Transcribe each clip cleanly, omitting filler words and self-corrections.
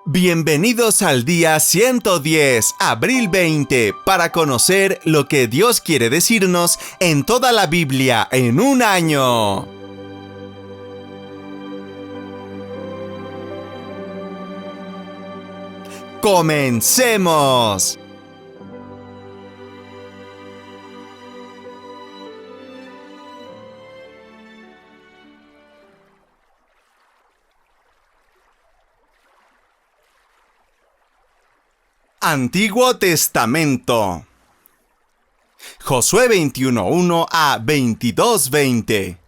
Bienvenidos al día 110, abril 20, para conocer lo que Dios quiere decirnos en toda la Biblia en un año. ¡Comencemos! Antiguo Testamento. Josué 21:1 a 22:20.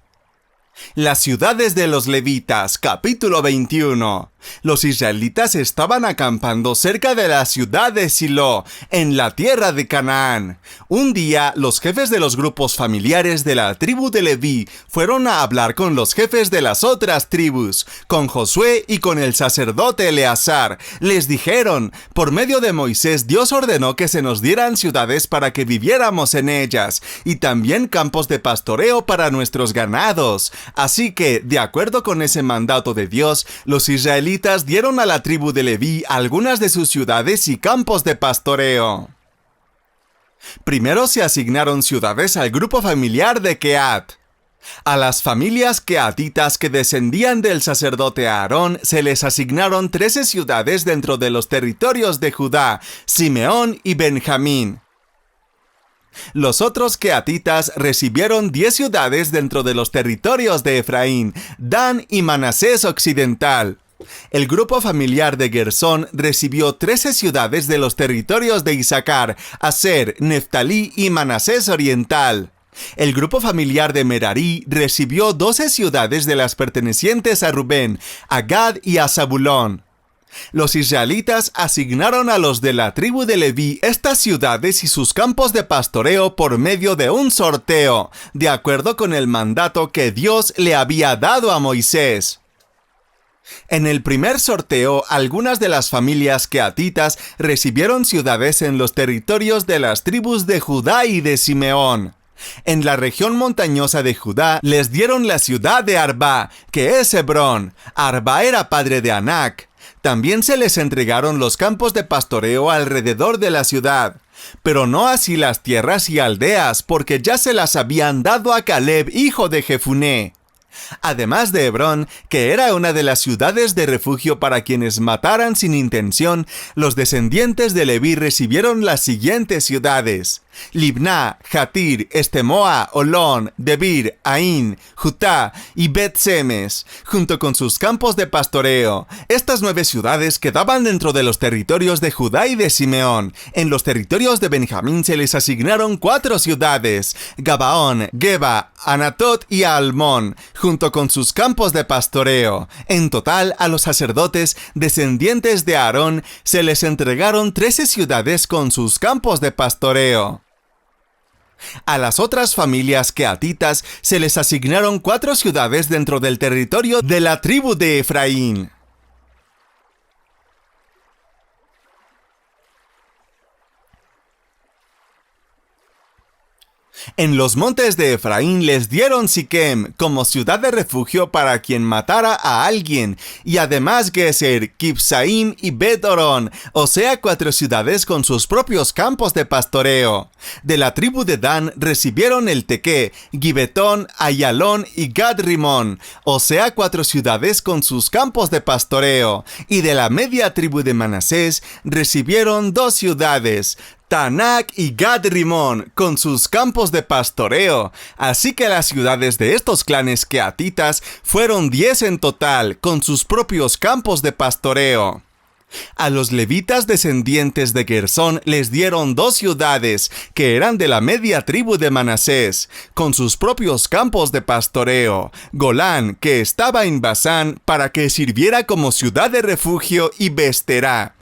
Las ciudades de los levitas, capítulo 21. Los israelitas estaban acampando cerca de la ciudad de Silo, en la tierra de Canaán. Un día, los jefes de los grupos familiares de la tribu de Leví fueron a hablar con los jefes de las otras tribus, con Josué y con el sacerdote Eleazar. Les dijeron: por medio de Moisés, Dios ordenó que se nos dieran ciudades para que viviéramos en ellas, y también campos de pastoreo para nuestros ganados. Así que, de acuerdo con ese mandato de Dios, los israelitas dieron a la tribu de Leví algunas de sus ciudades y campos de pastoreo. Primero se asignaron ciudades al grupo familiar de Quehat. A las familias quehatitas que descendían del sacerdote Aarón se les asignaron 13 ciudades dentro de los territorios de Judá, Simeón y Benjamín. Los otros quehatitas recibieron 10 ciudades dentro de los territorios de Efraín, Dan y Manasés occidental. El grupo familiar de Gersón recibió 13 ciudades de los territorios de Isaacar, Aser, Neftalí y Manasés oriental. El grupo familiar de Merarí recibió 12 ciudades de las pertenecientes a Rubén, a Gad y a Zabulón. Los israelitas asignaron a los de la tribu de Leví estas ciudades y sus campos de pastoreo por medio de un sorteo, de acuerdo con el mandato que Dios le había dado a Moisés. En el primer sorteo, algunas de las familias quehatitas recibieron ciudades en los territorios de las tribus de Judá y de Simeón. En la región montañosa de Judá les dieron la ciudad de Arba, que es Hebrón. Arba era padre de Anac. También se les entregaron los campos de pastoreo alrededor de la ciudad, pero no así las tierras y aldeas, porque ya se las habían dado a Caleb, hijo de Jefuné. Además de Hebrón, que era una de las ciudades de refugio para quienes mataran sin intención, los descendientes de Leví recibieron las siguientes ciudades: Libná, Jatir, Estemoa, Olón, Debir, Aín, Jutá y Bet-Semes, junto con sus campos de pastoreo. Estas 9 ciudades quedaban dentro de los territorios de Judá y de Simeón. En los territorios de Benjamín se les asignaron 4 ciudades: Gabaón, Geba, Anatot y Almón, junto con sus campos de pastoreo. En total, a los sacerdotes, descendientes de Aarón, se les entregaron 13 ciudades con sus campos de pastoreo. A las otras familias quehatitas se les asignaron 4 ciudades dentro del territorio de la tribu de Efraín. En los montes de Efraín les dieron Siquem como ciudad de refugio para quien matara a alguien, y además Geser, Kibsaim y Bet-Orón, o sea 4 ciudades con sus propios campos de pastoreo. De la tribu de Dan recibieron el Tequé, Gibetón, Ayalón y Gad-Rimón, o sea 4 ciudades con sus campos de pastoreo. Y de la media tribu de Manasés recibieron 2 ciudades, Taanac y Gad-Rimón, con sus campos de pastoreo. Así que las ciudades de estos clanes quehatitas fueron 10 en total, con sus propios campos de pastoreo. A los levitas descendientes de Gersón les dieron 2 ciudades, que eran de la media tribu de Manasés, con sus propios campos de pastoreo: Golán, que estaba en Basán, para que sirviera como ciudad de refugio, y Besterá.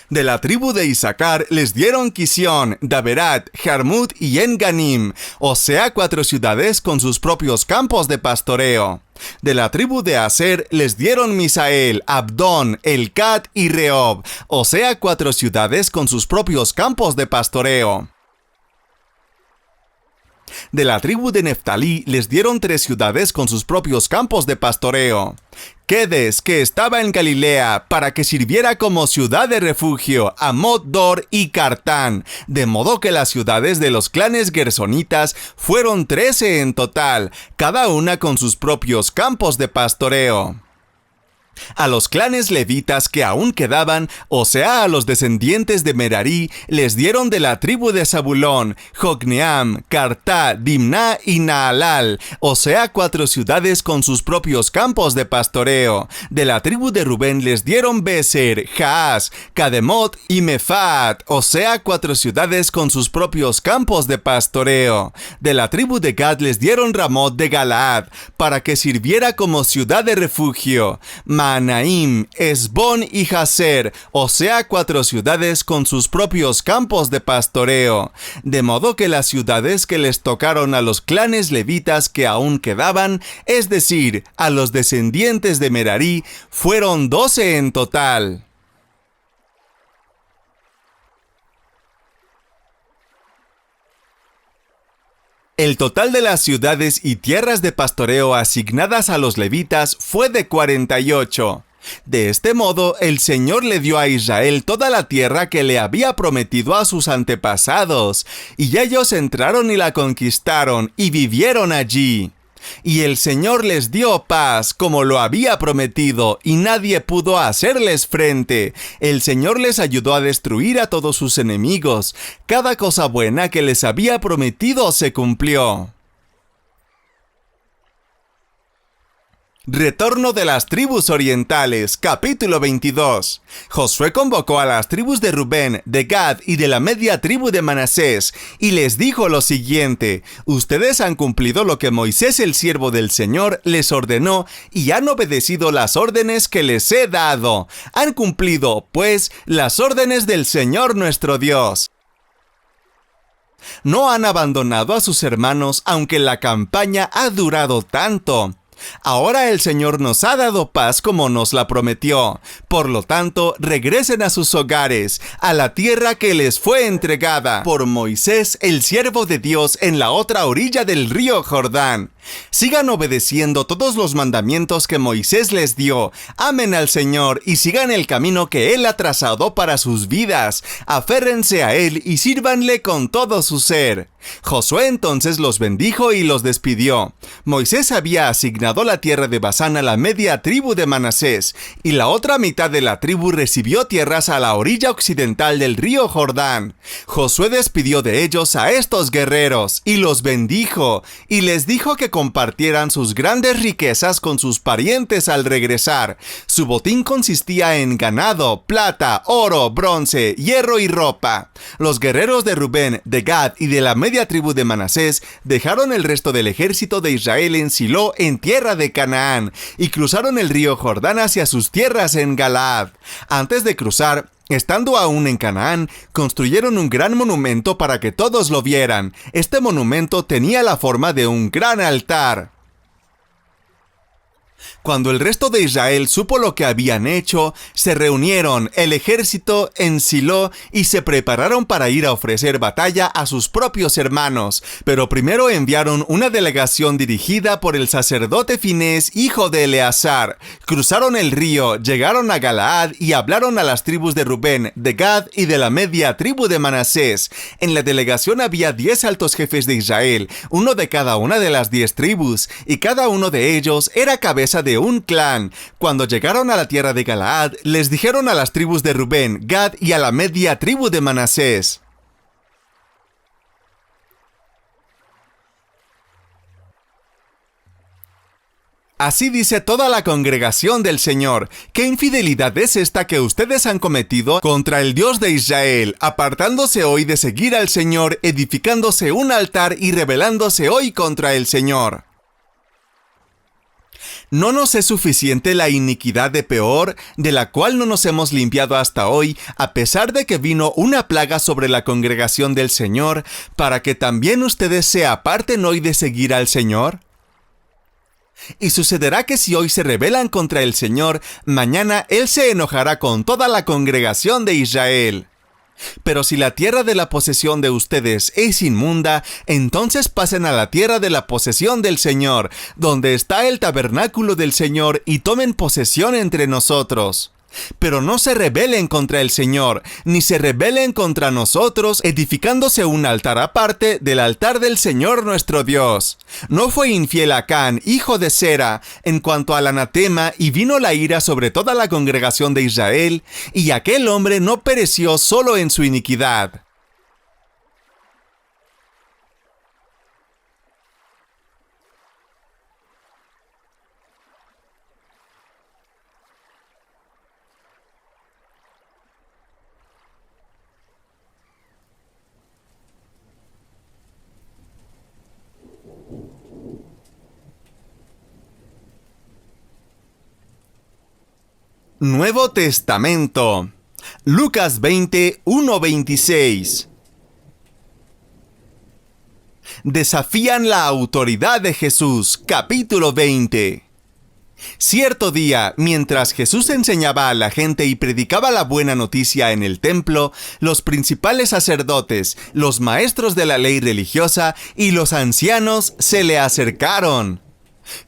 De la tribu de Isaacar les dieron Quisión, Daberat, Jarmut y En-Ganim, o sea 4 ciudades con sus propios campos de pastoreo. De la tribu de Aser les dieron Misael, Abdón, Elcat y Rehob, o sea 4 ciudades con sus propios campos de pastoreo. De la tribu de Neftalí les dieron 3 ciudades con sus propios campos de pastoreo. Quedes, que estaba en Galilea, para que sirviera como ciudad de refugio a Amot, Dor y Cartán, de modo que las ciudades de los clanes gersonitas fueron 13 en total, cada una con sus propios campos de pastoreo. A los clanes levitas que aún quedaban, o sea, a los descendientes de Merarí, les dieron de la tribu de Zabulón, Jocneam, Cartá, Dimná y Naalal, o sea, 4 ciudades con sus propios campos de pastoreo. De la tribu de Rubén les dieron Beser, Jaaz, Cademot y Mefaat, o sea, 4 ciudades con sus propios campos de pastoreo. De la tribu de Gad les dieron Ramot de Galaad, para que sirviera como ciudad de refugio. Anaim, Esbón y Jazer, o sea, 4 ciudades con sus propios campos de pastoreo. De modo que las ciudades que les tocaron a los clanes levitas que aún quedaban, es decir, a los descendientes de Merarí, fueron 12 en total. El total de las ciudades y tierras de pastoreo asignadas a los levitas fue de 48. De este modo, el Señor le dio a Israel toda la tierra que le había prometido a sus antepasados, y ellos entraron y la conquistaron, y vivieron allí. Y el Señor les dio paz, como lo había prometido, y nadie pudo hacerles frente. El Señor les ayudó a destruir a todos sus enemigos. Cada cosa buena que les había prometido se cumplió. Retorno de las tribus orientales, capítulo 22. Josué convocó a las tribus de Rubén, de Gad y de la media tribu de Manasés, y les dijo lo siguiente: ustedes han cumplido lo que Moisés, el siervo del Señor, les ordenó, y han obedecido las órdenes que les he dado. Han cumplido, pues, las órdenes del Señor nuestro Dios. No han abandonado a sus hermanos, aunque la campaña ha durado tanto. Ahora el Señor nos ha dado paz como nos la prometió. Por lo tanto, regresen a sus hogares, a la tierra que les fue entregada por Moisés, el siervo de Dios, en la otra orilla del río Jordán. Sigan obedeciendo todos los mandamientos que Moisés les dio. Amen al Señor y sigan el camino que Él ha trazado para sus vidas. Aférrense a Él y sírvanle con todo su ser. Josué entonces los bendijo y los despidió. Moisés había asignado la tierra de Basán a la media tribu de Manasés, y la otra mitad de la tribu recibió tierras a la orilla occidental del río Jordán. Josué despidió de ellos a estos guerreros y los bendijo, y les dijo que compartieran sus grandes riquezas con sus parientes al regresar. Su botín consistía en ganado, plata, oro, bronce, hierro y ropa. Los guerreros de Rubén, de Gad y de la media tribu de Manasés dejaron el resto del ejército de Israel en Silo, en tierra de Canaán, y cruzaron el río Jordán hacia sus tierras en Galaad. Antes de cruzar, estando aún en Canaán, construyeron un gran monumento para que todos lo vieran. Este monumento tenía la forma de un gran altar. Cuando el resto de Israel supo lo que habían hecho, se reunieron el ejército en Silo y se prepararon para ir a ofrecer batalla a sus propios hermanos. Pero primero enviaron una delegación dirigida por el sacerdote Finés, hijo de Eleazar. Cruzaron el río, llegaron a Galaad y hablaron a las tribus de Rubén, de Gad y de la media tribu de Manasés. En la delegación había 10 altos jefes de Israel, uno de cada una de las 10 tribus, y cada uno de ellos era cabeza de un clan. Cuando llegaron a la tierra de Galaad, les dijeron a las tribus de Rubén, Gad y a la media tribu de Manasés: así dice toda la congregación del Señor: ¿qué infidelidad es esta que ustedes han cometido contra el Dios de Israel, apartándose hoy de seguir al Señor, edificándose un altar y rebelándose hoy contra el Señor? ¿No nos es suficiente la iniquidad de Peor, de la cual no nos hemos limpiado hasta hoy, a pesar de que vino una plaga sobre la congregación del Señor, para que también ustedes se aparten hoy de seguir al Señor? Y sucederá que si hoy se rebelan contra el Señor, mañana Él se enojará con toda la congregación de Israel. Pero si la tierra de la posesión de ustedes es inmunda, entonces pasen a la tierra de la posesión del Señor, donde está el tabernáculo del Señor, y tomen posesión entre nosotros. Pero no se rebelen contra el Señor, ni se rebelen contra nosotros, edificándose un altar aparte del altar del Señor nuestro Dios. No fue infiel Acán, hijo de Zera, en cuanto al anatema, y vino la ira sobre toda la congregación de Israel, y aquel hombre no pereció solo en su iniquidad. Nuevo Testamento. Lucas 20, 1-26. Desafían la autoridad de Jesús. Capítulo 20. Cierto día, mientras Jesús enseñaba a la gente y predicaba la buena noticia en el templo, los principales sacerdotes, los maestros de la ley religiosa y los ancianos se le acercaron.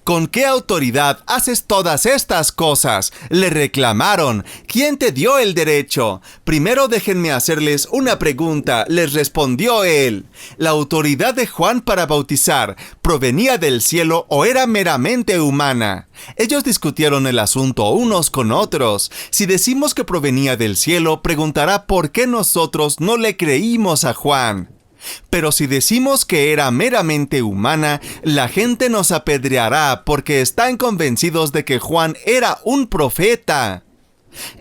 ¿Con qué autoridad haces todas estas cosas?, le reclamaron. ¿Quién te dio el derecho? Primero déjenme hacerles una pregunta, les respondió él. ¿La autoridad de Juan para bautizar provenía del cielo o era meramente humana? Ellos discutieron el asunto unos con otros. Si decimos que provenía del cielo, preguntará por qué nosotros no le creímos a Juan. Pero si decimos que era meramente humana, la gente nos apedreará porque están convencidos de que Juan era un profeta.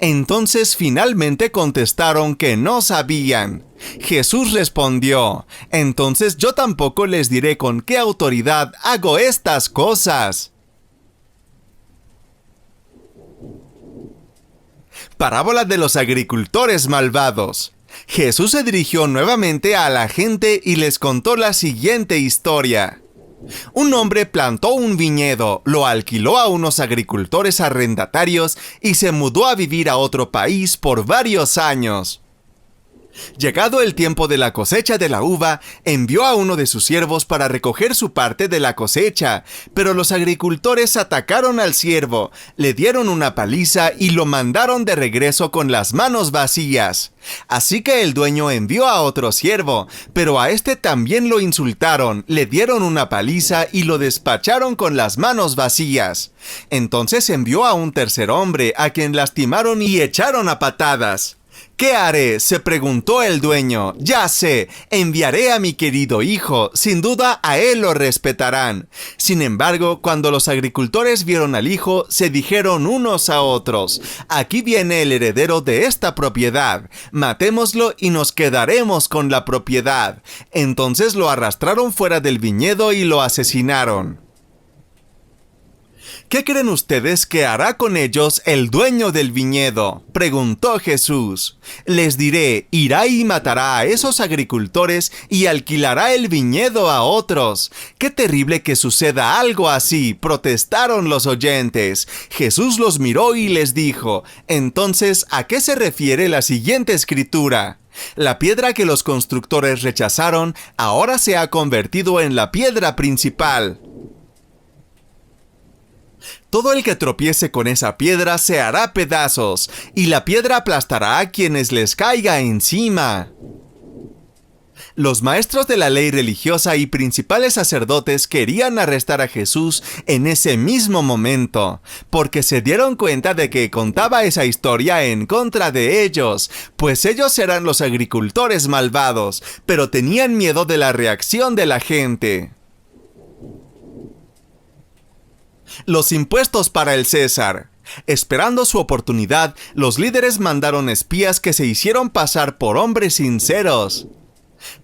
Entonces finalmente contestaron que no sabían. Jesús respondió: entonces yo tampoco les diré con qué autoridad hago estas cosas. Parábola de los agricultores malvados. Jesús se dirigió nuevamente a la gente y les contó la siguiente historia. Un hombre plantó un viñedo, lo alquiló a unos agricultores arrendatarios y se mudó a vivir a otro país por varios años. Llegado el tiempo de la cosecha de la uva, envió a uno de sus siervos para recoger su parte de la cosecha, pero los agricultores atacaron al siervo, le dieron una paliza y lo mandaron de regreso con las manos vacías. Así que el dueño envió a otro siervo, pero a este también lo insultaron, le dieron una paliza y lo despacharon con las manos vacías. Entonces envió a un tercer hombre, a quien lastimaron y echaron a patadas. ¿Qué haré?, se preguntó el dueño. Ya sé, enviaré a mi querido hijo, sin duda a él lo respetarán. Sin embargo, cuando los agricultores vieron al hijo, se dijeron unos a otros: aquí viene el heredero de esta propiedad, matémoslo y nos quedaremos con la propiedad. Entonces lo arrastraron fuera del viñedo y lo asesinaron. ¿Qué creen ustedes que hará con ellos el dueño del viñedo?, preguntó Jesús. Les diré: irá y matará a esos agricultores y alquilará el viñedo a otros. ¡Qué terrible que suceda algo así!, protestaron los oyentes. Jesús los miró y les dijo: entonces, ¿a qué se refiere la siguiente escritura? La piedra que los constructores rechazaron ahora se ha convertido en la piedra principal. Todo el que tropiece con esa piedra se hará pedazos, y la piedra aplastará a quienes les caiga encima. Los maestros de la ley religiosa y principales sacerdotes querían arrestar a Jesús en ese mismo momento, porque se dieron cuenta de que contaba esa historia en contra de ellos, pues ellos eran los agricultores malvados, pero tenían miedo de la reacción de la gente. Los impuestos para el César. Esperando su oportunidad, los líderes mandaron espías que se hicieron pasar por hombres sinceros.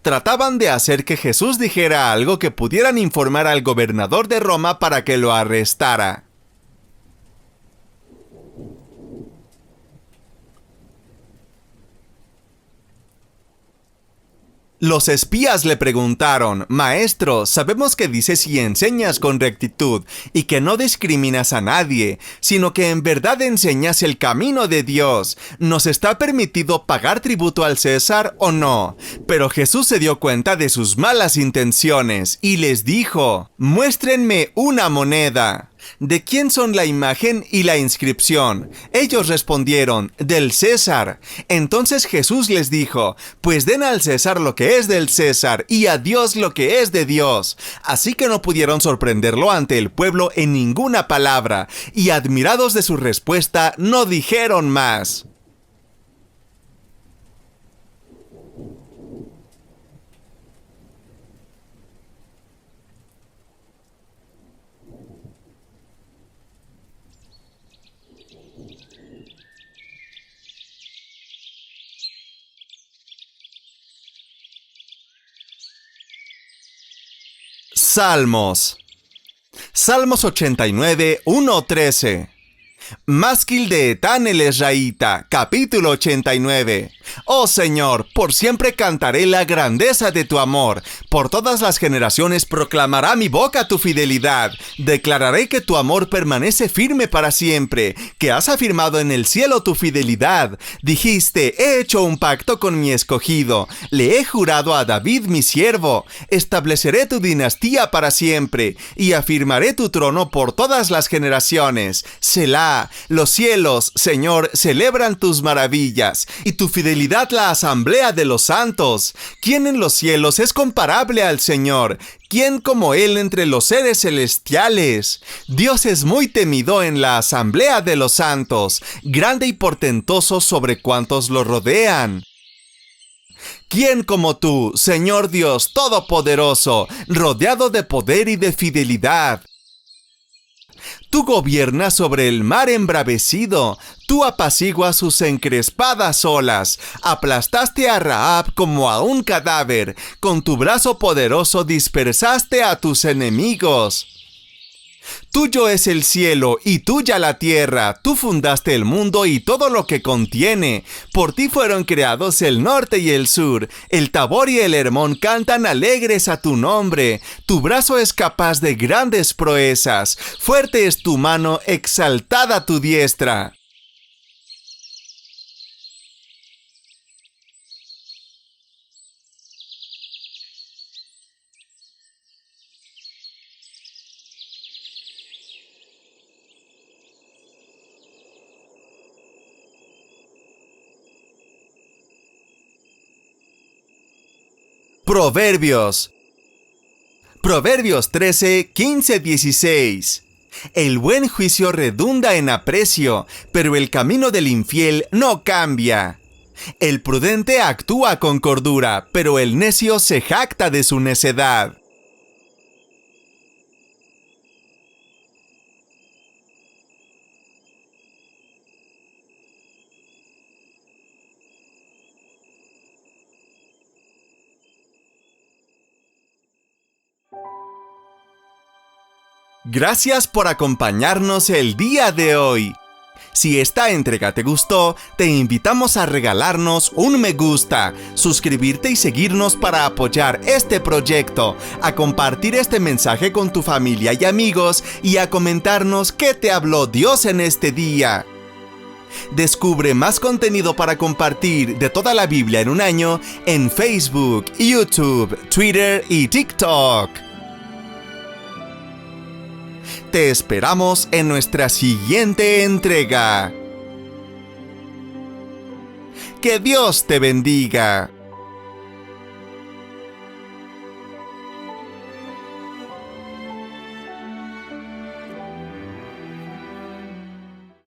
Trataban de hacer que Jesús dijera algo que pudieran informar al gobernador de Roma para que lo arrestara. Los espías le preguntaron: Maestro, sabemos que dices y enseñas con rectitud, y que no discriminas a nadie, sino que en verdad enseñas el camino de Dios. ¿Nos está permitido pagar tributo al César o no? Pero Jesús se dio cuenta de sus malas intenciones, y les dijo: Muéstrenme una moneda. ¿De quién son la imagen y la inscripción? Ellos respondieron: del César. Entonces Jesús les dijo: pues den al César lo que es del César, y a Dios lo que es de Dios. Así que no pudieron sorprenderlo ante el pueblo en ninguna palabra, y admirados de su respuesta, no dijeron más. Salmos 89, 1-13. Másquil de Etán el Esraíta, capítulo 89. Oh Señor, por siempre cantaré la grandeza de tu amor. Por todas las generaciones proclamará mi boca tu fidelidad. Declararé que tu amor permanece firme para siempre, que has afirmado en el cielo tu fidelidad. Dijiste: he hecho un pacto con mi escogido. Le he jurado a David mi siervo. Estableceré tu dinastía para siempre, y afirmaré tu trono por todas las generaciones. Selah. Los cielos, Señor, celebran tus maravillas, y tu fidelidad la asamblea de los santos. ¿Quién en los cielos es comparable al Señor? ¿Quién como Él entre los seres celestiales? Dios es muy temido en la asamblea de los santos, grande y portentoso sobre cuantos lo rodean. ¿Quién como tú, Señor Dios Todopoderoso, rodeado de poder y de fidelidad? Tú gobiernas sobre el mar embravecido, tú apaciguas sus encrespadas olas, aplastaste a Rahab como a un cadáver, con tu brazo poderoso dispersaste a tus enemigos. Tuyo es el cielo y tuya la tierra, tú fundaste el mundo y todo lo que contiene. Por ti fueron creados el norte y el sur, el Tabor y el Hermón cantan alegres a tu nombre. Tu brazo es capaz de grandes proezas, fuerte es tu mano, exaltada tu diestra. Proverbios 13, 15, 16. El buen juicio redunda en aprecio, pero el camino del infiel no cambia. El prudente actúa con cordura, pero el necio se jacta de su necedad. Gracias por acompañarnos el día de hoy. Si esta entrega te gustó, te invitamos a regalarnos un me gusta, suscribirte y seguirnos para apoyar este proyecto, a compartir este mensaje con tu familia y amigos y a comentarnos qué te habló Dios en este día. Descubre más contenido para compartir de toda la Biblia en un año en Facebook, YouTube, Twitter y TikTok. Te esperamos en nuestra siguiente entrega. Que Dios te bendiga.